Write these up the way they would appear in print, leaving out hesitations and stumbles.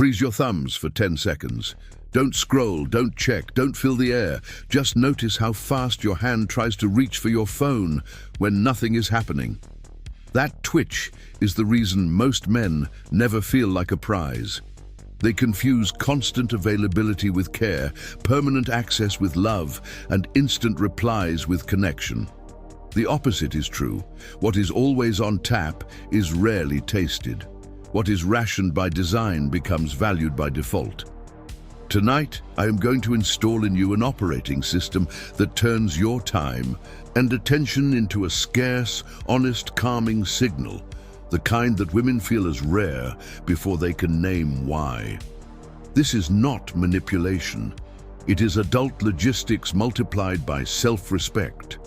Freeze your thumbs for 10 seconds. Don't scroll, don't check, don't fill the air. Just notice how fast your hand tries to reach for your phone when nothing is happening. That twitch is the reason most men never feel like a prize. They confuse constant availability with care, permanent access with love, and instant replies with connection. The opposite is true. What is always on tap is rarely tasted. What is rationed by design becomes valued by default. Tonight, I am going to install in you an operating system that turns your time and attention into a scarce, honest, calming signal, the kind that women feel as rare before they can name why. This is not manipulation. It is adult logistics multiplied by self-respect.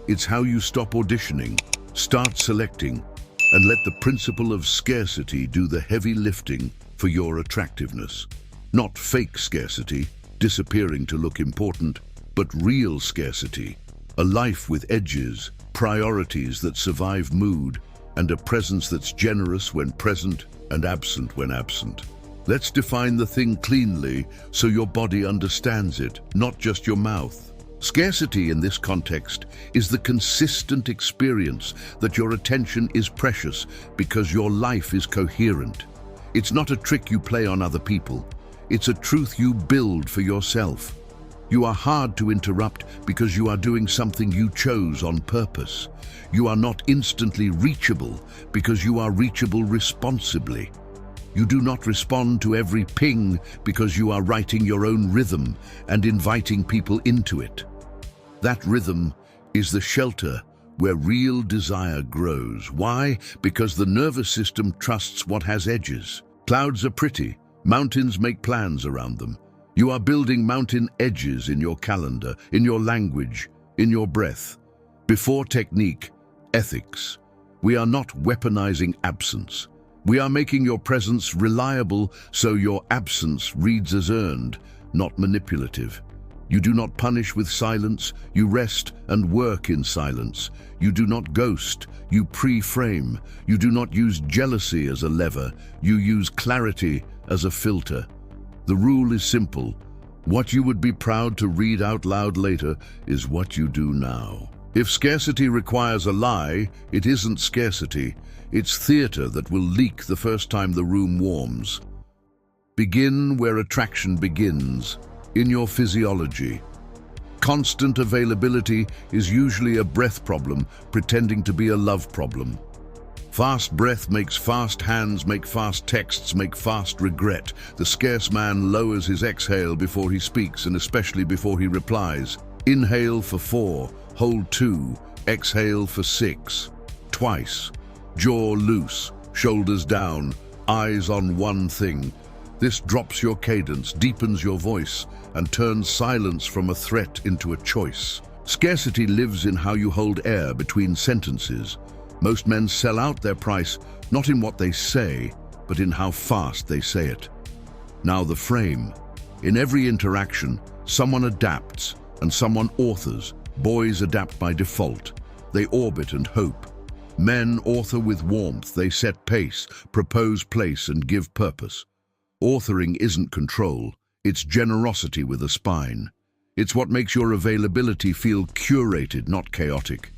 It's how you stop auditioning, start selecting, and let the principle of scarcity do the heavy lifting for your attractiveness. Not fake scarcity, disappearing to look important, but real scarcity, a life with edges, priorities that survive mood, and a presence that's generous when present and absent when absent. Let's define the thing cleanly so your body understands it, not just your mouth. Scarcity in this context is the consistent experience that your attention is precious because your life is coherent. It's not a trick you play on other people. It's a truth you build for yourself. You are hard to interrupt because you are doing something you chose on purpose. You are not instantly reachable because you are reachable responsibly. You do not respond to every ping because you are writing your own rhythm and inviting people into it. That rhythm is the shelter where real desire grows. Why? Because the nervous system trusts what has edges. Clouds are pretty. Mountains make plans around them. You are building mountain edges in your calendar, in your language, in your breath. Before technique, ethics. We are not weaponizing absence. We are making your presence reliable so your absence reads as earned, not manipulative. You do not punish with silence, you rest and work in silence. You do not ghost, you pre-frame. You do not use jealousy as a lever, you use clarity as a filter. The rule is simple. What you would be proud to read out loud later is what you do now. If scarcity requires a lie, it isn't scarcity. It's theater that will leak the first time the room warms. Begin where attraction begins, in your physiology. Constant availability is usually a breath problem pretending to be a love problem. Fast breath makes fast hands, make fast texts, make fast regret. The scarce man lowers his exhale before he speaks and especially before he replies. Inhale for 4, hold 2, exhale for 6. Twice. Jaw loose, shoulders down, eyes on one thing. This drops your cadence, deepens your voice, and turns silence from a threat into a choice. Scarcity lives in how you hold air between sentences. Most men sell out their price, not in what they say, but in how fast they say it. Now the frame. In every interaction, someone adapts and someone authors. Boys adapt by default. They orbit and hope. Men author with warmth. They set pace, propose place, and give purpose. Authoring isn't control. It's generosity with a spine. It's what makes your availability feel curated, not chaotic.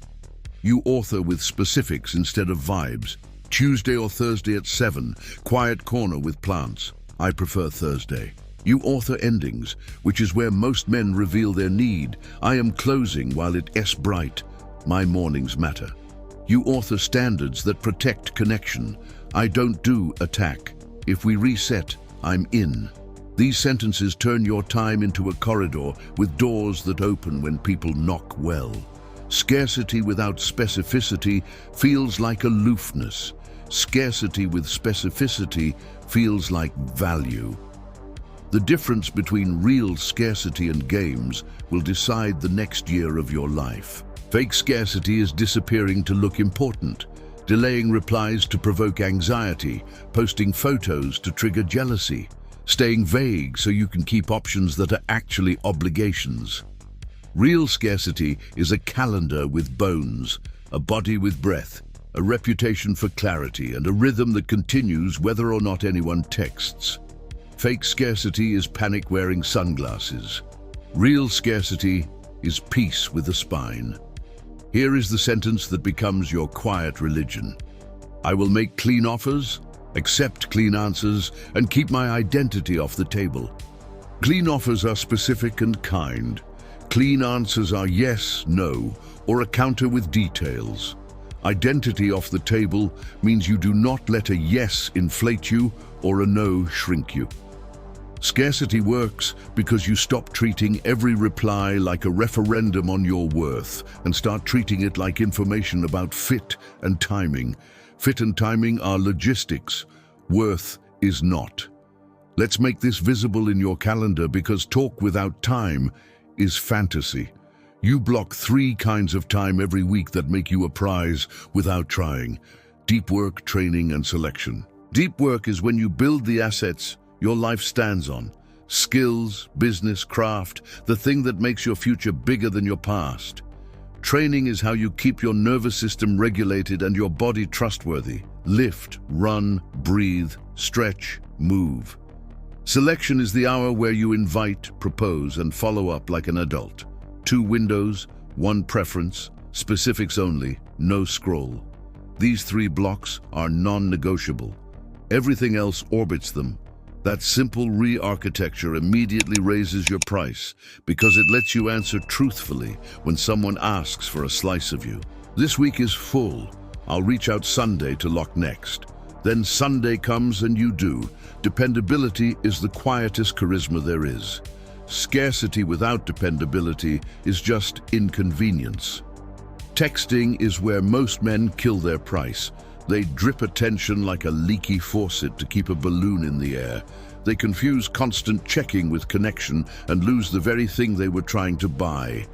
You author with specifics instead of vibes. Tuesday or Thursday at 7, quiet corner with plants. I prefer Thursday. You author endings, which is where most men reveal their need. I am closing while it's bright. My mornings matter. You author standards that protect connection. I don't do attack. If we reset, I'm in. These sentences turn your time into a corridor with doors that open when people knock well. Scarcity without specificity feels like aloofness. Scarcity with specificity feels like value. The difference between real scarcity and games will decide the next year of your life. Fake scarcity is disappearing to look important, delaying replies to provoke anxiety, posting photos to trigger jealousy, staying vague so you can keep options that are actually obligations. Real scarcity is a calendar with bones, a body with breath, a reputation for clarity, and a rhythm that continues whether or not anyone texts. Fake scarcity is panic wearing sunglasses. Real scarcity is peace with a spine. Here is the sentence that becomes your quiet religion. I will make clean offers, accept clean answers, and keep my identity off the table. Clean offers are specific and kind. Clean answers are yes, no, or a counter with details. Identity off the table means you do not let a yes inflate you or a no shrink you. Scarcity works because you stop treating every reply like a referendum on your worth and start treating it like information about fit and timing. Fit and timing are logistics. Worth is not. Let's make this visible in your calendar because talk without time is fantasy. You block 3 kinds of time every week that make you a prize without trying. Deep work, training, and selection. Deep work is when you build the assets your life stands on. Skills, business, craft, the thing that makes your future bigger than your past. Training is how you keep your nervous system regulated and your body trustworthy. Lift, run, breathe, stretch, move. Selection is the hour where you invite, propose, and follow up like an adult. 2 windows, 1 preference, specifics only, no scroll. These 3 blocks are non-negotiable. Everything else orbits them. That simple re-architecture immediately raises your price because it lets you answer truthfully when someone asks for a slice of you. This week is full. I'll reach out Sunday to lock next. Then Sunday comes and you do. Dependability is the quietest charisma there is. Scarcity without dependability is just inconvenience. Texting is where most men kill their price. They drip attention like a leaky faucet to keep a balloon in the air. They confuse constant checking with connection and lose the very thing they were trying to buy.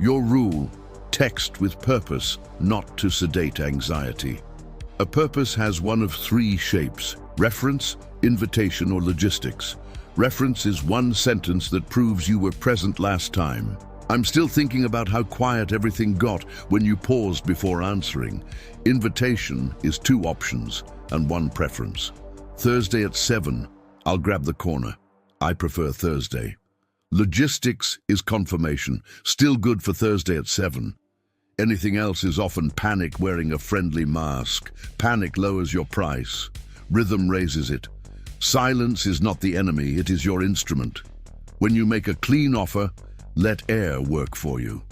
Your rule: text with purpose, not to sedate anxiety. A purpose has one of 3 shapes: reference, invitation, or logistics. Reference is 1 sentence that proves you were present last time. I'm still thinking about how quiet everything got when you paused before answering. Invitation is 2 options and 1 preference. Thursday at 7, I'll grab the corner. I prefer Thursday. Logistics is confirmation, still good for Thursday at 7. Anything else is often panic wearing a friendly mask. Panic lowers your price. Rhythm raises it. Silence is not the enemy, it is your instrument. When you make a clean offer, let air work for you.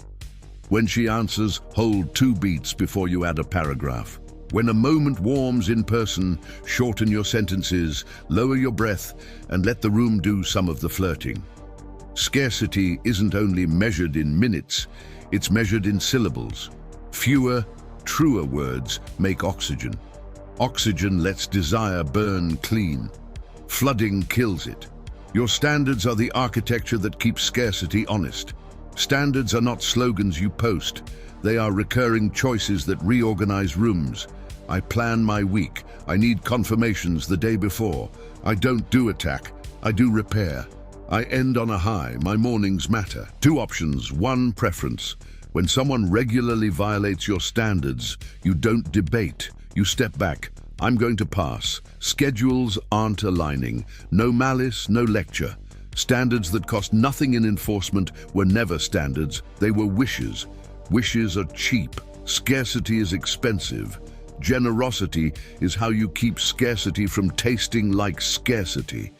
When she answers, hold 2 beats before you add a paragraph. When a moment warms in person, shorten your sentences, lower your breath, and let the room do some of the flirting. Scarcity isn't only measured in minutes, it's measured in syllables. Fewer, truer words make oxygen. Oxygen lets desire burn clean. Flooding kills it. Your standards are the architecture that keeps scarcity honest. Standards are not slogans you post. They are recurring choices that reorganize rooms. I plan my week. I need confirmations the day before. I don't do attack. I do repair. I end on a high. My mornings matter. 2 options, 1 preference. When someone regularly violates your standards, you don't debate. You step back. I'm going to pass. Schedules aren't aligning. No malice, no lecture. Standards that cost nothing in enforcement were never standards. They were wishes. Wishes are cheap. Scarcity is expensive. Generosity is how you keep scarcity from tasting like scarcity.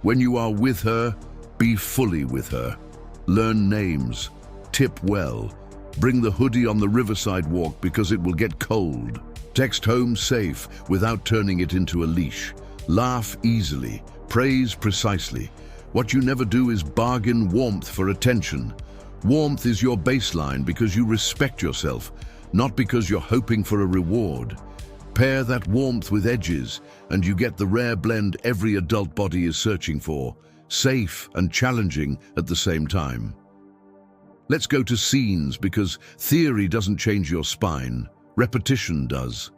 When you are with her, be fully with her. Learn names. Tip well. Bring the hoodie on the riverside walk because it will get cold. Text home safe without turning it into a leash. Laugh easily. Praise precisely. What you never do is bargain warmth for attention. Warmth is your baseline because you respect yourself, not because you're hoping for a reward. Pair that warmth with edges, and you get the rare blend every adult body is searching for, safe and challenging at the same time. Let's go to scenes because theory doesn't change your spine. Repetition does.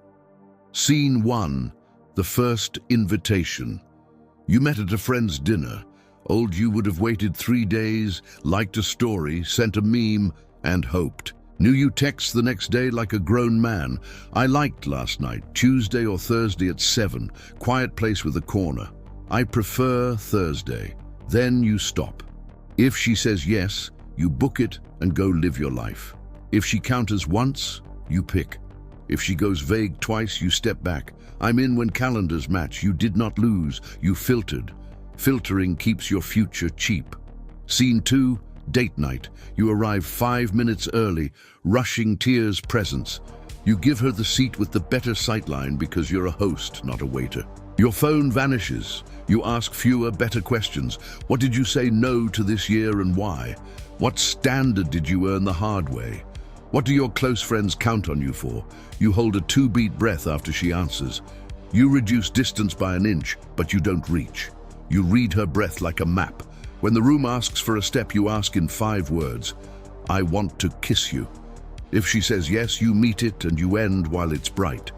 Scene 1, the first invitation. You met at a friend's dinner. Old you would have waited 3 days, liked a story, sent a meme, and hoped. Knew you text the next day like a grown man. I liked last night, Tuesday or Thursday at 7, quiet place with a corner. I prefer Thursday. Then you stop. If she says yes, you book it and go live your life. If she counters once, you pick. If she goes vague twice, you step back. I'm in when calendars match. You did not lose. You filtered. Filtering keeps your future cheap. Scene 2, date night. You arrive 5 minutes early, rushing tears presents. You give her the seat with the better sightline because you're a host, not a waiter. Your phone vanishes. You ask fewer, better questions. What did you say no to this year and why? What standard did you earn the hard way? What do your close friends count on you for? You hold a 2-beat breath after she answers. You reduce distance by an inch, but you don't reach. You read her breath like a map. When the room asks for a step, you ask in 5 words, I want to kiss you. If she says yes, you meet it and you end while it's bright.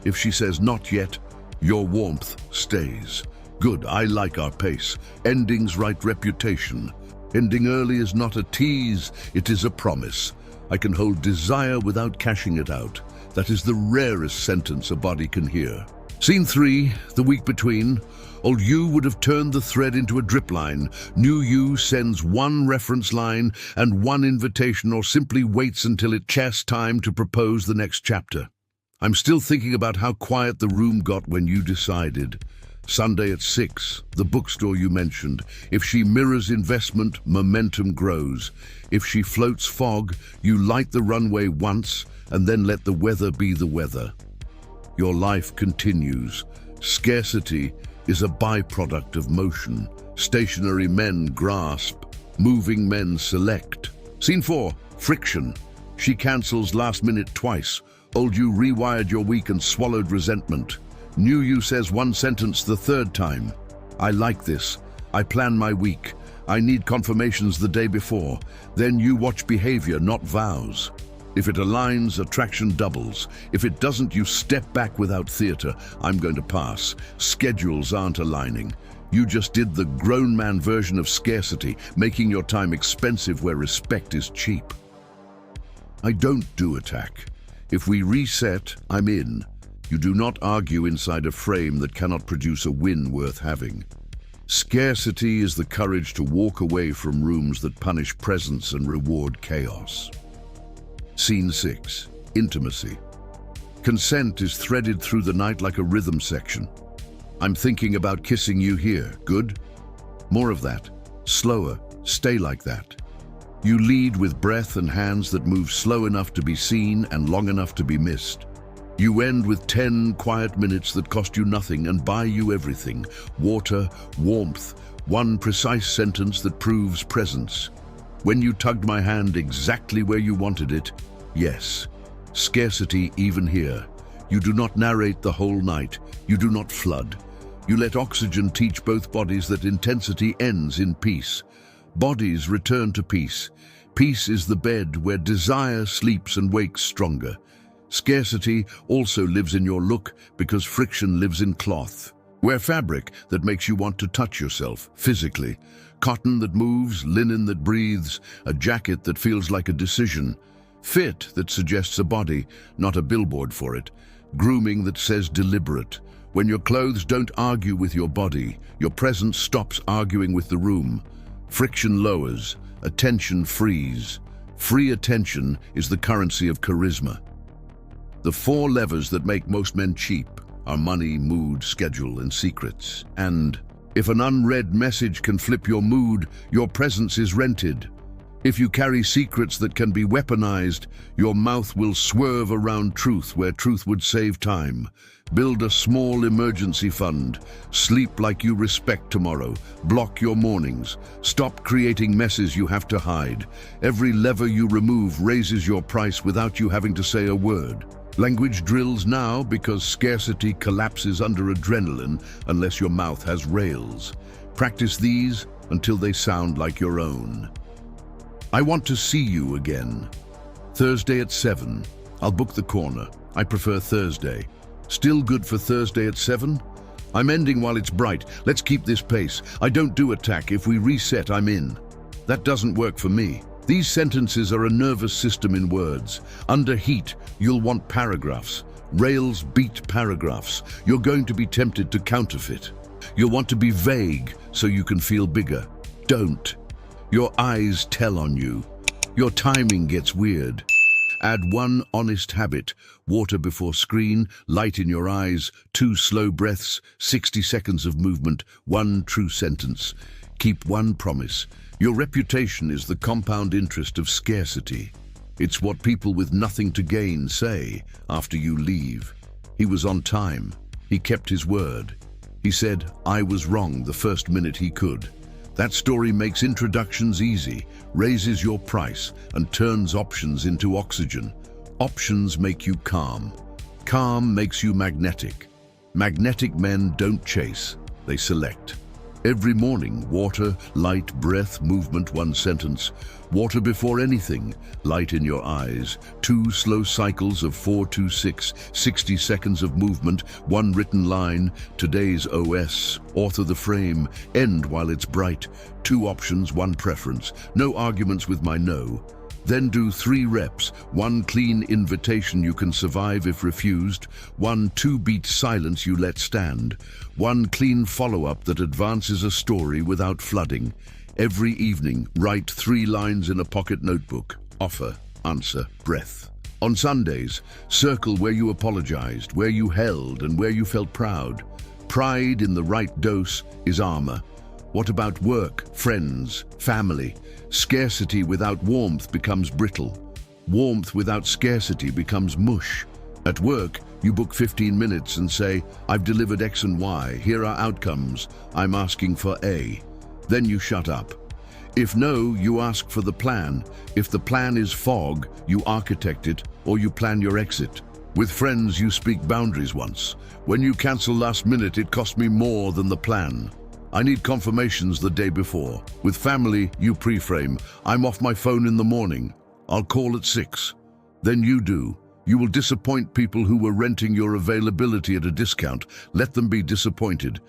If she says not yet, your warmth stays. Good, I like our pace. Endings write reputation. Ending early is not a tease, it is a promise. I can hold desire without cashing it out. That is the rarest sentence a body can hear. Scene 3, the week between. Old you would have turned the thread into a drip line. New you sends 1 reference line and 1 invitation, or simply waits until it's chess time to propose the next chapter. I'm still thinking about how quiet the room got when you decided. Sunday at 6, the bookstore you mentioned. If she mirrors investment, momentum grows. If she floats fog, you light the runway once and then let the weather be the weather. Your life continues. Scarcity is a byproduct of motion. Stationary men grasp, moving men select. Scene 4, friction. She cancels last minute twice. Old you rewired your week and swallowed resentment. New you says 1 sentence the 3rd time. I like this. I plan my week. I need confirmations the day before. Then you watch behavior, not vows. If it aligns, attraction doubles. If it doesn't, you step back without theater. I'm going to pass. Schedules aren't aligning. You just did the grown man version of scarcity, making your time expensive where respect is cheap. I don't do attack. If we reset, I'm in. You do not argue inside a frame that cannot produce a win worth having. Scarcity is the courage to walk away from rooms that punish presence and reward chaos. Scene 6, intimacy. Consent is threaded through the night like a rhythm section. I'm thinking about kissing you here. Good? More of that. Slower. Stay like that. You lead with breath and hands that move slow enough to be seen and long enough to be missed. You end with 10 quiet minutes that cost you nothing and buy you everything. Water, warmth, 1 precise sentence that proves presence. When you tugged my hand exactly where you wanted it, yes. Scarcity even here. You do not narrate the whole night. You do not flood. You let oxygen teach both bodies that intensity ends in peace. Bodies return to peace. Peace is the bed where desire sleeps and wakes stronger. Scarcity also lives in your look because friction lives in cloth. Wear fabric that makes you want to touch yourself physically. Cotton that moves, linen that breathes, a jacket that feels like a decision. Fit that suggests a body, not a billboard for it. Grooming that says deliberate. When your clothes don't argue with your body, your presence stops arguing with the room. Friction lowers, attention frees. Free attention is the currency of charisma. The 4 levers that make most men cheap are money, mood, schedule, and secrets. And if an unread message can flip your mood, your presence is rented. If you carry secrets that can be weaponized, your mouth will swerve around truth where truth would save time. Build a small emergency fund. Sleep like you respect tomorrow. Block your mornings. Stop creating messes you have to hide. Every lever you remove raises your price without you having to say a word. Language drills now because scarcity collapses under adrenaline unless your mouth has rails. Practice these until they sound like your own. I want to see you again. Thursday at 7. I'll book the corner. I prefer Thursday. Still good for Thursday at 7? I'm ending while it's bright. Let's keep this pace. I don't do attack. If we reset, I'm in. That doesn't work for me. These sentences are a nervous system in words. Under heat, you'll want paragraphs. Rails beat paragraphs. You're going to be tempted to counterfeit. You'll want to be vague so you can feel bigger. Don't. Your eyes tell on you. Your timing gets weird. Add one honest habit: water before screen, light in your eyes, 2 slow breaths, 60 seconds of movement, 1 true sentence. Keep one promise. Your reputation is the compound interest of scarcity. It's what people with nothing to gain say after you leave. He was on time. He kept his word. He said, "I was wrong," the first minute he could. That story makes introductions easy, raises your price, and turns options into oxygen. Options make you calm. Calm makes you magnetic. Magnetic men don't chase, they select. Every morning, water, light, breath, movement, 1 sentence. Water before anything, light in your eyes, 2 slow cycles of 4, 2, 6, 60 seconds of movement, 1 written line, today's OS, author the frame, end while it's bright, 2 options, 1 preference, no arguments with my no. Then do 3 reps, 1 clean invitation you can survive if refused, 1 2-beat silence you let stand, 1 clean follow-up that advances a story without flooding. Every evening, write 3 lines in a pocket notebook: offer, answer, breath. On Sundays, circle where you apologized, where you held, and where you felt proud. Pride in the right dose is armor. What about work, friends, family? Scarcity without warmth becomes brittle. Warmth without scarcity becomes mush. At work, you book 15 minutes and say, "I've delivered X and Y, here are outcomes, I'm asking for A." Then you shut up. If no, you ask for the plan. If the plan is fog, you architect it or you plan your exit. With friends, you speak boundaries once. When you cancel last minute, it cost me more than the plan. I need confirmations the day before. With family, you pre-frame. I'm off my phone in the morning. I'll call at 6. Then you do. You will disappoint people who were renting your availability at a discount. Let them be disappointed.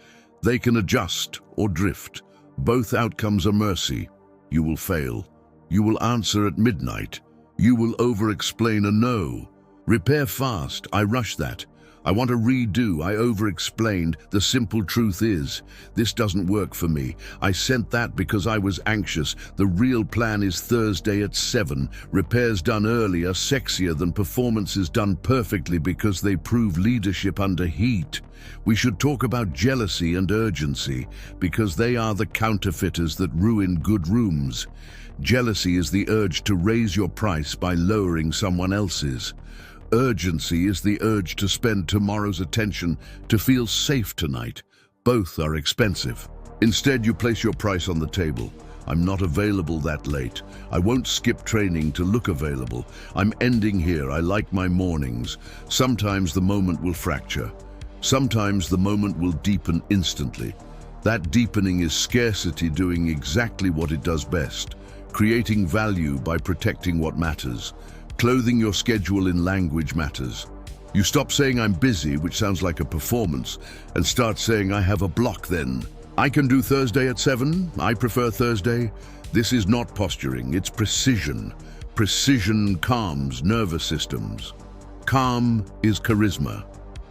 They can adjust or drift. Both outcomes are mercy. You will fail. You will answer at midnight. You will over-explain a no. Repair fast. I rush that. I want to redo. I over-explained. The simple truth is, this doesn't work for me. I sent that because I was anxious. The real plan is Thursday at 7. Repairs done early are sexier than performances done perfectly because they prove leadership under heat. We should talk about jealousy and urgency because they are the counterfeiters that ruin good rooms. Jealousy is the urge to raise your price by lowering someone else's. Urgency is the urge to spend tomorrow's attention to feel safe tonight. Both are expensive. Instead, you place your price on the table. I'm not available that late. I won't skip training to look available. I'm ending here. I like my mornings. Sometimes the moment will fracture. Sometimes the moment will deepen instantly. That deepening is scarcity doing exactly what it does best, creating value by protecting what matters. Clothing your schedule in language matters. You stop saying "I'm busy," which sounds like a performance, and start saying "I have a block then. I can do Thursday at 7. I prefer Thursday." This is not posturing, it's precision. Precision calms nervous systems. Calm is charisma.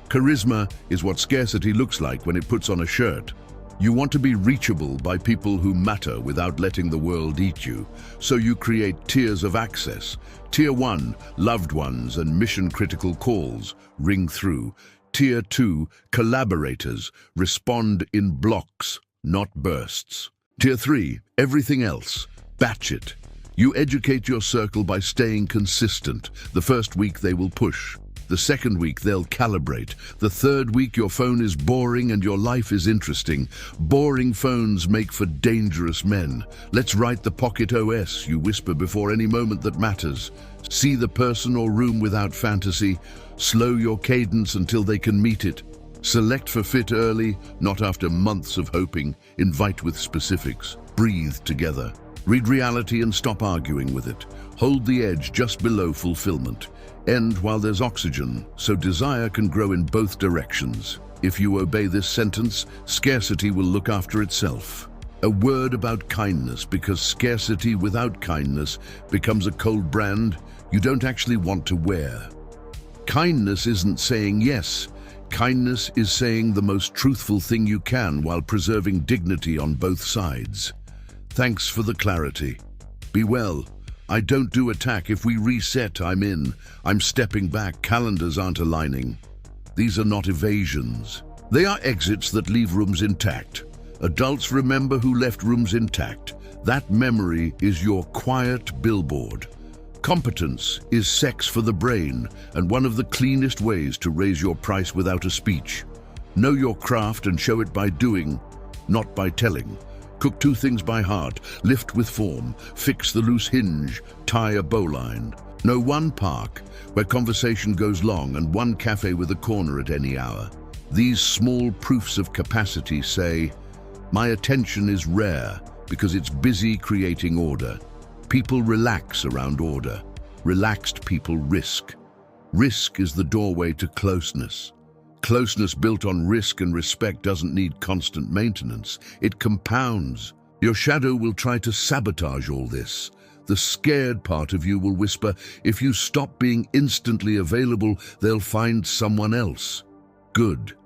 Charisma is what scarcity looks like when it puts on a shirt. You want to be reachable by people who matter without letting the world eat you, so you create tiers of access. Tier 1, loved ones and mission-critical calls, ring through. Tier 2, collaborators, respond in blocks, not bursts. Tier 3, everything else, batch it. You educate your circle by staying consistent. The first week they will push. The second week they'll calibrate. The third week your phone is boring and your life is interesting. Boring phones make for dangerous men. Let's write the pocket OS, you whisper before any moment that matters. See the person or room without fantasy. Slow your cadence until they can meet it. Select for fit early, not after months of hoping. Invite with specifics. Breathe together. Read reality and stop arguing with it. Hold the edge just below fulfillment. End while there's oxygen, so desire can grow in both directions. If you obey this sentence, scarcity will look after itself. A word about kindness, because scarcity without kindness becomes a cold brand you don't actually want to wear. Kindness isn't saying yes. Kindness is saying the most truthful thing you can while preserving dignity on both sides. Thanks for the clarity. Be well. I don't do attack. If we reset, I'm in. I'm stepping back. Calendars aren't aligning. These are not evasions. They are exits that leave rooms intact. Adults remember who left rooms intact. That memory is your quiet billboard. Competence is sex for the brain, and one of the cleanest ways to raise your price without a speech. Know your craft and show it by doing, not by telling. Cook two things by heart, lift with form, fix the loose hinge, tie a bowline. Know one park where conversation goes long and one cafe with a corner at any hour. These small proofs of capacity say, my attention is rare because it's busy creating order. People relax around order. Relaxed people risk. Risk is the doorway to closeness. Closeness built on risk and respect doesn't need constant maintenance. It compounds. Your shadow will try to sabotage all this. The scared part of you will whisper, if you stop being instantly available, they'll find someone else. Good.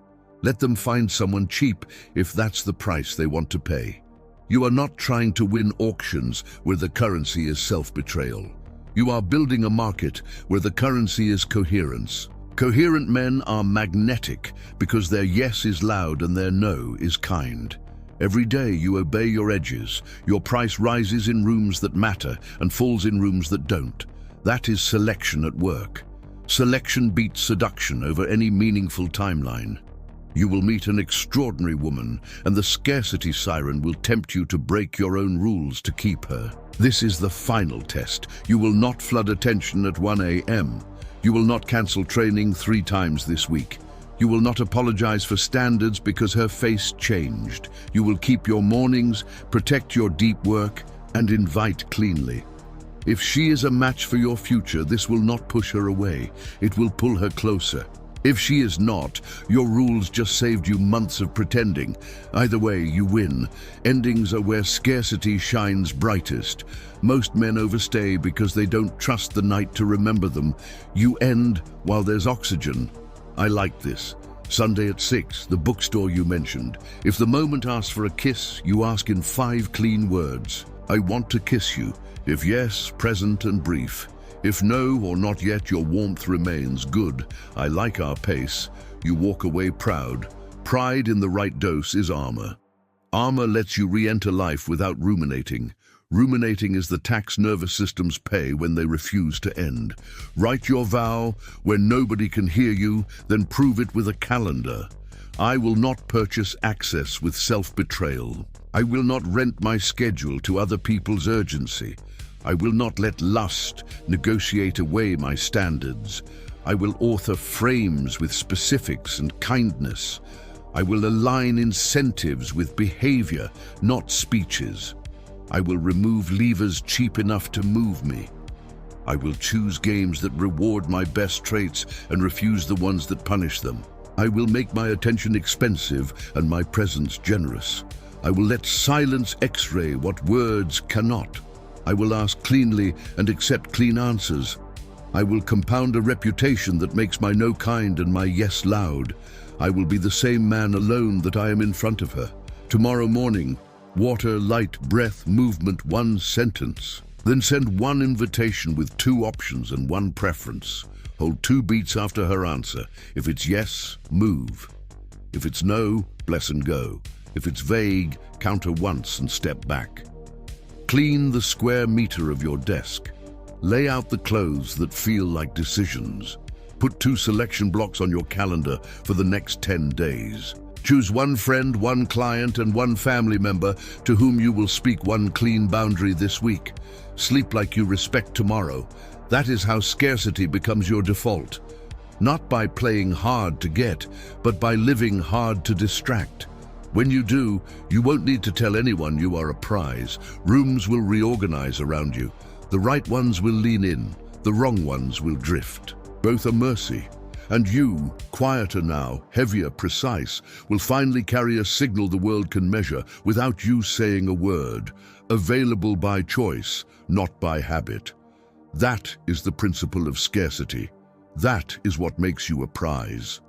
Let them find someone cheap if that's the price they want to pay. You are not trying to win auctions where the currency is self-betrayal. You are building a market where the currency is coherence. Coherent men are magnetic because their yes is loud and their no is kind. Every day you obey your edges. Your price rises in rooms that matter and falls in rooms that don't. That is selection at work. Selection beats seduction over any meaningful timeline. You will meet an extraordinary woman, and the scarcity siren will tempt you to break your own rules to keep her. This is the final test. You will not flood attention at 1 a.m. You will not cancel training 3 times this week. You will not apologize for standards because her face changed. You will keep your mornings, protect your deep work, and invite cleanly. If she is a match for your future, this will not push her away. It will pull her closer. If she is not, your rules just saved you months of pretending. Either way, you win. Endings are where scarcity shines brightest. Most men overstay because they don't trust the night to remember them. You end while there's oxygen. I like this. Sunday at 6, the bookstore you mentioned. If the moment asks for a kiss, you ask in 5 clean words. I want to kiss you. If yes, present and brief. If no or not yet, your warmth remains. Good. I like our pace. You walk away proud. Pride in the right dose is armor. Armor lets you re-enter life without ruminating. Ruminating is the tax nervous systems pay when they refuse to end. Write your vow when nobody can hear you, then prove it with a calendar. I will not purchase access with self-betrayal. I will not rent my schedule to other people's urgency. I will not let lust negotiate away my standards. I will author frames with specifics and kindness. I will align incentives with behavior, not speeches. I will remove levers cheap enough to move me. I will choose games that reward my best traits and refuse the ones that punish them. I will make my attention expensive and my presence generous. I will let silence x-ray what words cannot. I will ask cleanly and accept clean answers. I will compound a reputation that makes my no kind and my yes loud. I will be the same man alone that I am in front of her. Tomorrow morning, water, light, breath, movement, 1 sentence. Then send 1 invitation with 2 options and 1 preference. Hold 2 beats after her answer. If it's yes, move. If it's no, bless and go. If it's vague, counter once and step back. Clean the square meter of your desk. Lay out the clothes that feel like decisions. Put 2 selection blocks on your calendar for the next 10 days. Choose 1 friend, 1 client, and 1 family member to whom you will speak 1 clean boundary this week. Sleep like you respect tomorrow. That is how scarcity becomes your default. Not by playing hard to get, but by living hard to distract. When you do, you won't need to tell anyone you are a prize. Rooms will reorganize around you. The right ones will lean in, the wrong ones will drift. Both are mercy. And you, quieter now, heavier, precise, will finally carry a signal the world can measure without you saying a word. Available by choice, not by habit. That is the principle of scarcity. That is what makes you a prize.